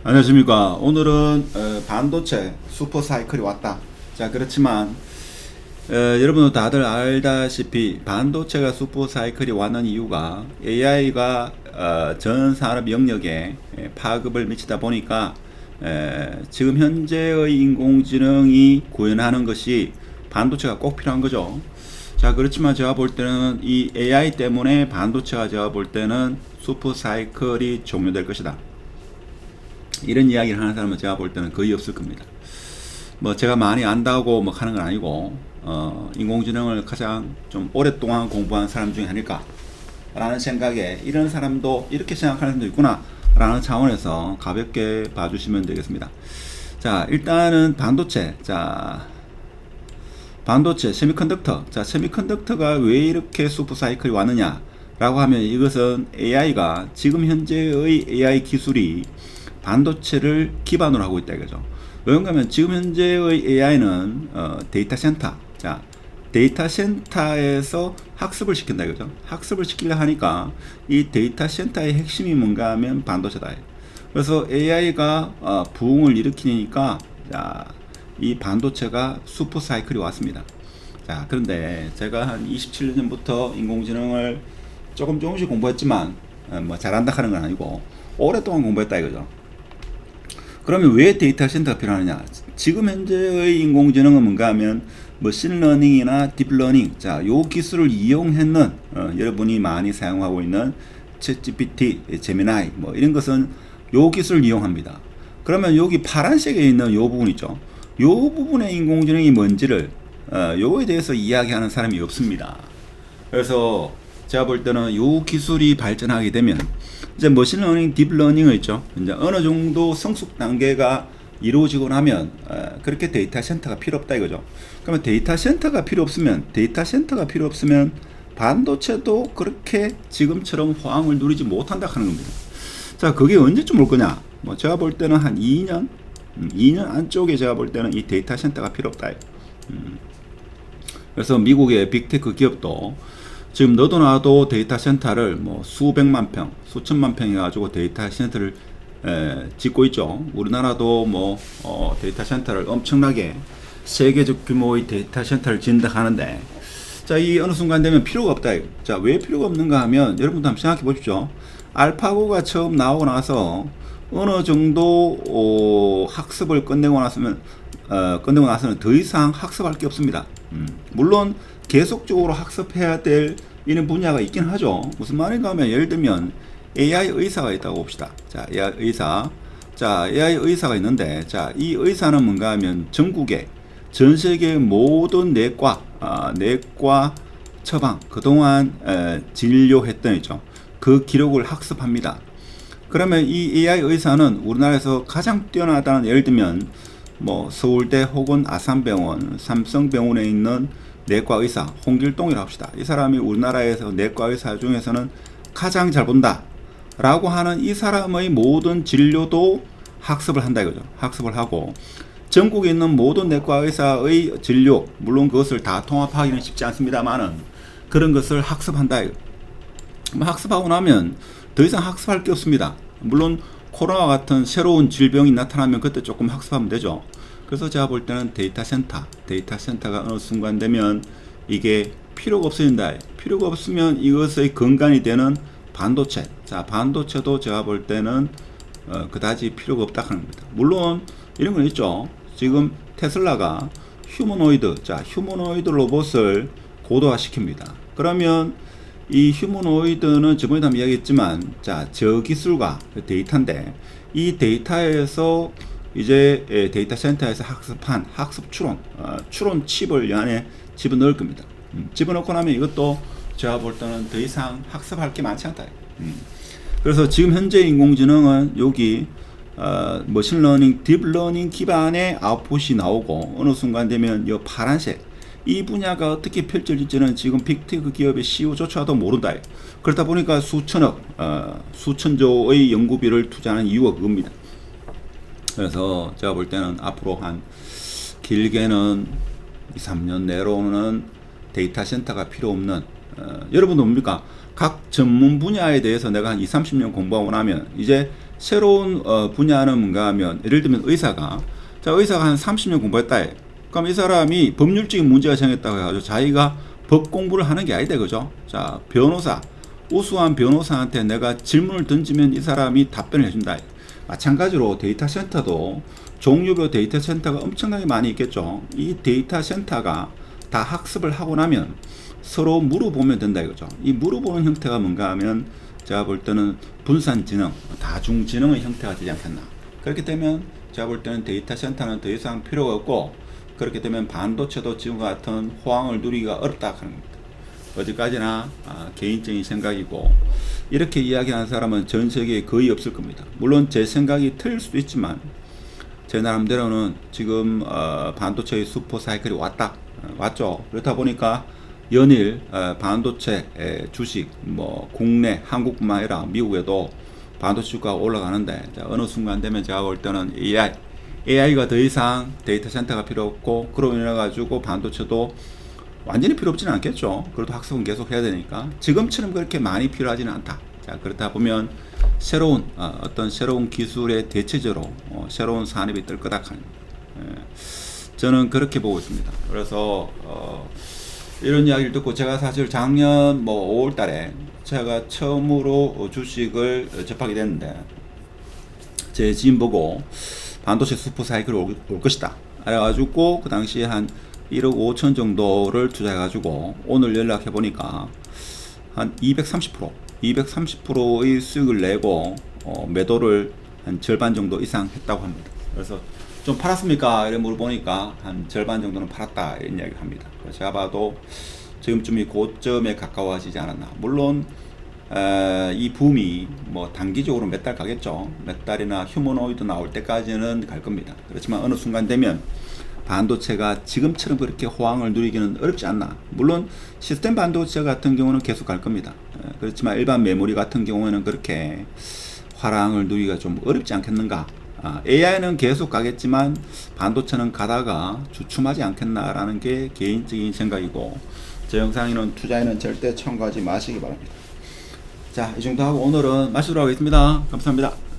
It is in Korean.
안녕하십니까. 오늘은 반도체 슈퍼사이클이 왔다. 자, 그렇지만 여러분도 다들 알다시피 반도체가 슈퍼사이클이 왔는 이유가 AI가 전 산업 영역에 파급을 미치다 보니까 지금 현재의 인공지능이 구현하는 것이 반도체가 꼭 필요한 거죠. 자, 그렇지만 제가 볼 때는 이 AI 때문에 반도체가 제가 볼 때는 슈퍼사이클이 종료될 것이다. 이런 이야기를 하는 사람은 제가 볼 때는 거의 없을 겁니다. 뭐 제가 많이 안다고 뭐 하는 건 아니고 인공지능을 가장 좀 오랫동안 공부한 사람 중에 아닐까 라는 생각에 이런 사람도 이렇게 생각하는 사람도 있구나 라는 차원에서 가볍게 봐주시면 되겠습니다. 자, 일단은 반도체. 자, 반도체 세미컨덕터. 자, 세미컨덕터가 왜 이렇게 슈퍼사이클이 왔느냐 라고 하면 이것은 AI가 지금 현재의 AI 기술이 반도체를 기반으로 하고 있다 이거죠. 왜냐하면 면 지금 현재의 AI는 데이터 센터, 자 데이터 센터에서 학습을 시킨다 이거죠. 학습을 시키려 하니까 이 데이터 센터의 핵심이 뭔가 하면 반도체다. 그래서 AI가 부흥을 일으키니까 자, 이 반도체가 슈퍼 사이클이 왔습니다. 자, 그런데 제가 한 27년 전부터 인공지능을 조금씩 공부했지만 뭐 잘한다 하는 건 아니고 오랫동안 공부했다 이거죠. 그러면 왜 데이터 센터가 필요하느냐? 지금 현재의 인공지능은 뭔가 하면 머신러닝이나 딥러닝, 자, 요 기술을 이용했는 여러분이 많이 사용하고 있는 챗GPT, 제미나이 뭐 이런 것은 요 기술을 이용합니다. 그러면 여기 파란색에 있는 요 부분 있죠. 요 부분의 인공지능이 뭔지를 요거에 대해서 이야기하는 사람이 없습니다. 그래서 제가 볼 때는 요 기술이 발전하게 되면 이제 머신러닝, 딥러닝을 있죠. 이제 어느 정도 성숙 단계가 이루어지고 나면 그렇게 데이터 센터가 필요 없다 이거죠. 그러면 데이터 센터가 필요 없으면 반도체도 그렇게 지금처럼 호황을 누리지 못한다 하는 겁니다. 자, 그게 언제쯤 올 거냐? 뭐 제가 볼 때는 한 2년, 2년 안쪽에 제가 볼 때는 이 데이터 센터가 필요 없다. 그래서 미국의 빅테크 기업도 지금 너도 나도 데이터 센터를 뭐 수백만 평, 수천만 평 해가지고 데이터 센터를 짓고 있죠. 우리나라도 뭐 데이터 센터를 엄청나게 세계적 규모의 데이터 센터를 짓는다 하는데, 자, 이 어느 순간 되면 필요가 없다. 자, 왜 필요가 없는가 하면 여러분도 한번 생각해 보십시오. 알파고가 처음 나오고 나서 어느 정도 학습을 끝내고 나서는 더 이상 학습할 게 없습니다. 물론 계속적으로 학습해야 될 이런 분야가 있긴 하죠. 무슨 말인가 하면 예를 들면 AI 의사가 있다고 봅시다. 자, AI 의사. 자, AI 의사가 있는데, 자, 이 의사는 뭔가 하면 전국에 전 세계 모든 내과 처방, 그동안 진료했던 있죠. 그 기록을 학습합니다. 그러면 이 AI 의사는 우리나라에서 가장 뛰어나다는, 예를 들면 뭐 서울대 혹은 아산병원, 삼성병원에 있는 내과 의사 홍길동이라고 합시다. 이 사람이 우리나라에서 내과 의사 중에서는 가장 잘 본다 라고 하는 이 사람의 모든 진료도 학습을 한다 이거죠. 학습을 하고 전국에 있는 모든 내과 의사의 진료, 물론 그것을 다 통합하기는 쉽지 않습니다만은 그런 것을 학습한다 이거. 학습하고 나면 더 이상 학습할 게 없습니다. 물론 코로나 같은 새로운 질병이 나타나면 그때 조금 학습하면 되죠. 그래서 제가 볼 때는 데이터 센터가 어느 순간 되면 이게 필요가 없어진다. 필요가 없으면 이것의 근간이 되는 반도체. 자, 반도체도 제가 볼 때는 그다지 필요가 없다 하는 겁니다. 물론 이런 건 있죠. 지금 테슬라가 휴머노이드 로봇을 고도화 시킵니다. 그러면 이 휴머노이드는 저번에도 한번 이야기했지만, 자, 저 기술과 데이터인데 이 데이터에서 이제 데이터 센터에서 학습한 학습 추론 칩을 이 안에 집어넣을 겁니다. 집어넣고 나면 이것도 제가 볼 때는 더 이상 학습할 게 많지 않다. 그래서 지금 현재 인공지능은 여기 머신러닝, 딥러닝 기반의 아웃풋이 나오고 어느 순간 되면 이 파란색 이 분야가 어떻게 펼쳐질지는 지금 빅테크 기업의 CEO조차도 모른다. 그렇다 보니까 수천조의 연구비를 투자하는 이유가 그겁니다. 그래서 제가 볼 때는 앞으로 한 길게는 2, 3년 내로는 데이터 센터가 필요 없는 여러분도 뭡니까? 각 전문 분야에 대해서 내가 한 2, 30년 공부하고 나면 이제 새로운 분야는 뭔가 하면 예를 들면 의사가 한 30년 공부했다. 그럼 이 사람이 법률적인 문제가 생겼다고 해가지고 자기가 법 공부를 하는 게 아니다, 그죠? 자, 변호사, 우수한 변호사한테 내가 질문을 던지면 이 사람이 답변을 해준다. 마찬가지로 데이터 센터도 종류별 데이터 센터가 엄청나게 많이 있겠죠. 이 데이터 센터가 다 학습을 하고 나면 서로 물어보면 된다, 이거죠. 이 물어보는 형태가 뭔가 하면 제가 볼 때는 분산지능, 다중지능의 형태가 되지 않겠나. 그렇게 되면 제가 볼 때는 데이터 센터는 더 이상 필요가 없고, 그렇게 되면 반도체도 지금과 같은 호황을 누리기가 어렵다 하는 겁니다. 어디까지나 개인적인 생각이고, 이렇게 이야기하는 사람은 전 세계에 거의 없을 겁니다. 물론 제 생각이 틀릴 수도 있지만 제 나름대로는 지금 반도체의 슈퍼 사이클이 왔죠. 그렇다 보니까 연일 반도체 주식 뭐 국내 한국뿐만 아니라 미국에도 반도체 주가가 올라가는데, 어느 순간 되면 제가 볼 때는 AI가 더 이상 데이터 센터가 필요 없고, 그로 인해 가지고 반도체도 완전히 필요 없지는 않겠죠. 그래도 학습은 계속 해야 되니까 지금처럼 그렇게 많이 필요하지는 않다. 자, 그렇다 보면 새로운 어떤 새로운 기술의 대체제로 새로운 산업이 뜰 거다 하는, 저는 그렇게 보고 있습니다. 그래서 이런 이야기를 듣고 제가 사실 작년 5월 달에 제가 처음으로 주식을 접하게 됐는데, 제 지인 보고 반도체 슈퍼 사이클이 올 것이다. 그래가지고 그 당시에 한 1억 5천 정도를 투자해가지고 오늘 연락해보니까 한 230%의 수익을 내고 매도를 한 절반 정도 이상 했다고 합니다. 그래서 좀 팔았습니까? 이래 물어보니까 한 절반 정도는 팔았다 이런 이야기를 합니다. 제가 봐도 지금쯤이 고점에 가까워지지 않았나. 물론 이 붐이 단기적으로 몇 달 가겠죠. 몇 달이나 휴머노이드 나올 때까지는 갈 겁니다. 그렇지만 어느 순간 되면 반도체가 지금처럼 그렇게 호황을 누리기는 어렵지 않나. 물론 시스템 반도체 같은 경우는 계속 갈 겁니다. 그렇지만 일반 메모리 같은 경우에는 그렇게 화랑을 누리기가 좀 어렵지 않겠는가. AI는 계속 가겠지만 반도체는 가다가 주춤하지 않겠나라는 게 개인적인 생각이고, 제 영상에는 투자에는 절대 참고하지 마시기 바랍니다. 자, 이 정도 하고 오늘은 마치도록 하겠습니다. 감사합니다.